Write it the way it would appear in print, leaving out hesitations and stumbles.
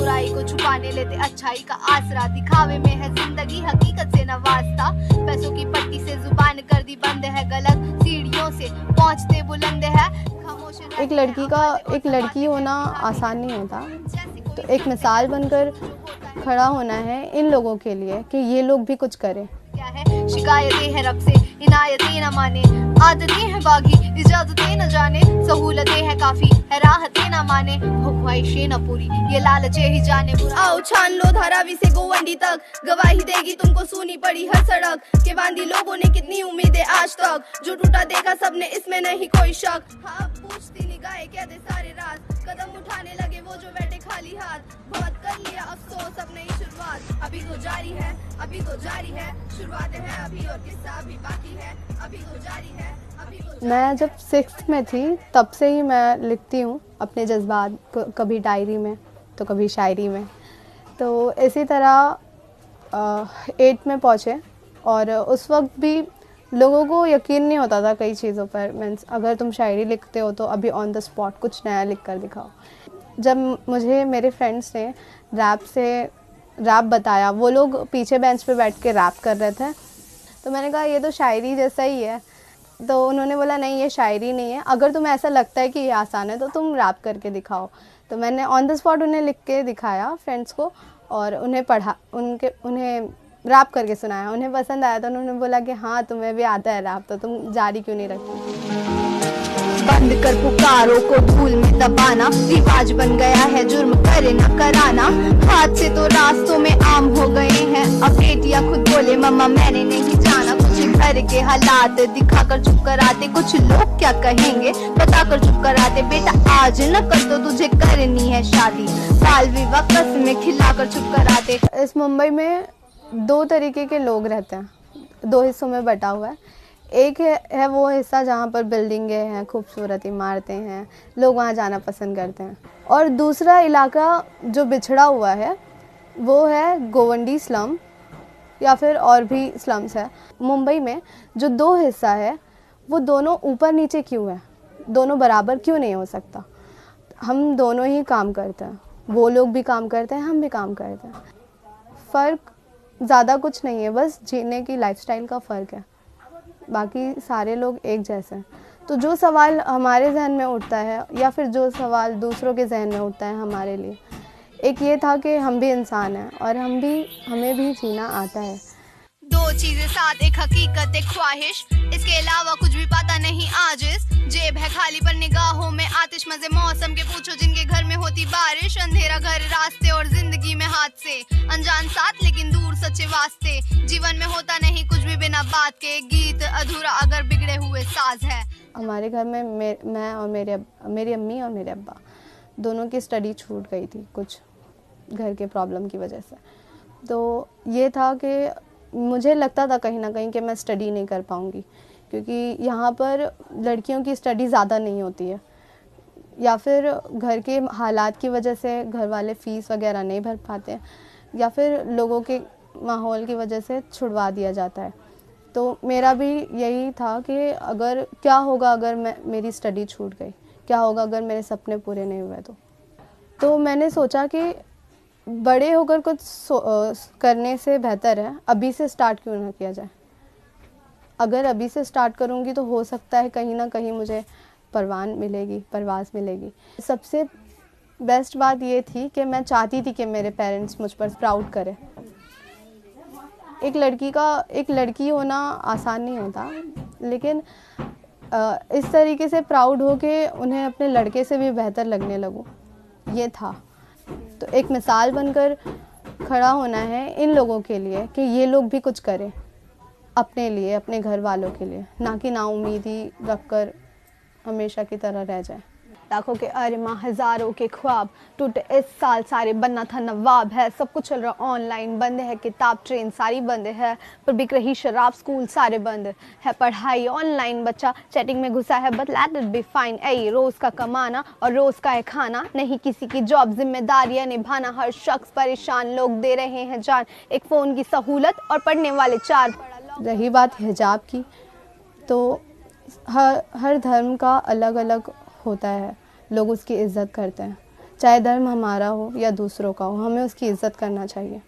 बुराई को छुपाने लेते अच्छाई का आसरा, दिखावे में है जिंदगी हकीकत से न वास्ता, पैसों की पट्टी से जुबान कर दी बंद है, गलत सीढ़ियों से पहुंचते बुलंद है। एक लड़की होना आसान नहीं होता, तो एक मिसाल बनकर खड़ा होना है इन लोगों के लिए कि ये लोग भी कुछ करें। क्या है शिकायतें हैं रब से, इनायतें न माने, आदतें हैं बागी, इजाजतें न जाने, सहूलतें हैं काफी है राहतें न माने, हो ख्वाहिशें न पूरी ये लालचे ही जाने। आओ छान लो धारावी से गोवंडी तक, गवाही देगी तुमको सुनी पड़ी हर सड़क के बांधी लोगों ने कितनी उम्मीदें आज तक, जो टूटा देखा सबने इसमें नहीं कोई शक। हाँ पूछती निगाहें कह दे सारे राज, कदम उठाने लगे वो जो बैठे खाली हाथ, बहुत कर लिया अफसोस अब नई शुरुआत, अभी तो जारी है, अभी तो जारी है, शुरुआतें हैं अभी और किस्सा अभी बाकी है, अभी तो जारी है, अभी तो। मैं जब 6th में थी तब से ही मैं लिखती हूँ अपने जज्बात, कभी डायरी में तो कभी शायरी में। तो इसी तरह 8th में पहुँचे और उस वक्त भी लोगों को यकीन नहीं होता था कई चीज़ों पर। मीन्स अगर तुम शायरी लिखते हो तो अभी ऑन द स्पॉट कुछ नया लिख कर दिखाओ। जब मुझे मेरे फ्रेंड्स ने रैप बताया, वो लोग पीछे बेंच पे बैठ के रैप कर रहे थे, तो मैंने कहा ये तो शायरी जैसा ही है। तो उन्होंने बोला नहीं ये शायरी नहीं है, अगर तुम्हें ऐसा लगता है कि ये आसान है तो तुम रैप करके दिखाओ। तो मैंने ऑन द स्पॉट उन्हें लिख के दिखाया फ्रेंड्स को और उन्हें रैप करके सुनाया। उन्हें पसंद आया तो उन्होंने बोला कि हाँ तुम्हें भी आता है रैप, तो तुम जारी क्यों नहीं रखती। बंद कर पुकारों को धूल में दबाना, रिवाज बन गया है जुर्म करे न कराना, हाथ से तो रास्तों में आम हो गए हैं, अब बेटियां खुद बोले मम्मा मैंने नहीं जाना, कुछ घर के हालात दिखाकर चुप कराते, कुछ लोग क्या कहेंगे बताकर चुप कराते, बेटा आज न कर तो तुझे करनी है शादी, बाल विवाह कसमें खिलाकर चुप कराते। इस मुंबई में 2 तरीके के लोग रहते हैं, 2 हिस्सों में बटा हुआ है। एक है वो हिस्सा जहाँ पर बिल्डिंगें हैं, खूबसूरत इमारतें हैं, लोग वहाँ जाना पसंद करते हैं, और दूसरा इलाका जो बिछड़ा हुआ है वो है गोवंडी स्लम या फिर और भी स्लम्स है। मुंबई में जो 2 हिस्सा है वो दोनों ऊपर नीचे क्यों है, दोनों बराबर क्यों नहीं हो सकता। हम दोनों ही काम करते हैं, वो लोग भी काम करते हैं, हम भी काम करते हैं। फ़र्क ज़्यादा कुछ नहीं है, बस जीने की लाइफस्टाइल का फ़र्क है, बाकी सारे लोग एक जैसे हैं। तो जो सवाल हमारे जहन में उठता है या फिर जो सवाल दूसरों के जहन में उठता है हमारे लिए, एक ये था कि हम भी इंसान हैं और हमें भी जीना आता है। 2 चीजें साथ, एक हकीकत एक ख्वाहिश, इसके अलावा कुछ भी पता नहीं आज इस जेब है खाली पर निगाहों में आतिश, मजे मौसम के पूछो जिनके घर में होती बारिश, अंधेरा घर रास्ते और जिंदगी में हादसे, अनजान साथ लेकिन दूर सच्चे वास्ते, जीवन में होता नहीं कुछ भी बिना बात के, गीत अधूरा अगर बिगड़े हुए साज है। हमारे घर में मैं और मेरी अम्मी और मेरे अब्बा दोनों की स्टडी छूट गई थी कुछ घर के प्रॉब्लम की वजह से। तो ये था कि मुझे लगता था कहीं ना कहीं कि मैं स्टडी नहीं कर पाऊँगी, क्योंकि यहाँ पर लड़कियों की स्टडी ज़्यादा नहीं होती है, या फिर घर के हालात की वजह से घर वाले फ़ीस वगैरह नहीं भर पाते, या फिर लोगों के माहौल की वजह से छुड़वा दिया जाता है। तो मेरा भी यही था कि क्या होगा अगर मेरी स्टडी छूट गई, क्या होगा अगर मेरे सपने पूरे नहीं हुए। तो मैंने सोचा कि बड़े होकर कुछ करने से बेहतर है अभी से स्टार्ट क्यों ना किया जाए। अगर अभी से स्टार्ट करूँगी तो हो सकता है कहीं ना कहीं मुझे परवाज़ मिलेगी। सबसे बेस्ट बात ये थी कि मैं चाहती थी कि मेरे पेरेंट्स मुझ पर प्राउड करें। एक लड़की होना आसान नहीं होता, लेकिन इस तरीके से प्राउड हो के उन्हें अपने लड़के से भी बेहतर लगने लगूं, ये था। तो एक मिसाल बनकर खड़ा होना है इन लोगों के लिए कि ये लोग भी कुछ करें अपने लिए, अपने घर वालों के लिए, ना कि नाउम्मीदी रखकर हमेशा की तरह रह जाए। लाखों के अरमां हज़ारों के ख्वाब टूटे इस साल सारे, बनना था नवाब है, सब कुछ चल रहा ऑनलाइन, बंद है किताब ट्रेन सारी बंद है, पर बिक रही शराब स्कूल सारे बंद है, पढ़ाई ऑनलाइन बच्चा चैटिंग में घुसा है, but let it be fine, ऐ रोज़ का कमाना और रोज़ का है खाना, नहीं किसी की जॉब जिम्मेदारियाँ निभाना, हर शख्स परेशान, लोग दे रहे हैं जान, एक फ़ोन की सहूलत और पढ़ने वाले 4। रही बात हिजाब की, तो हर धर्म का अलग अलग होता है, लोग उसकी इज़्ज़त करते हैं। चाहे धर्म हमारा हो या दूसरों का हो, हमें उसकी इज़्ज़त करना चाहिए।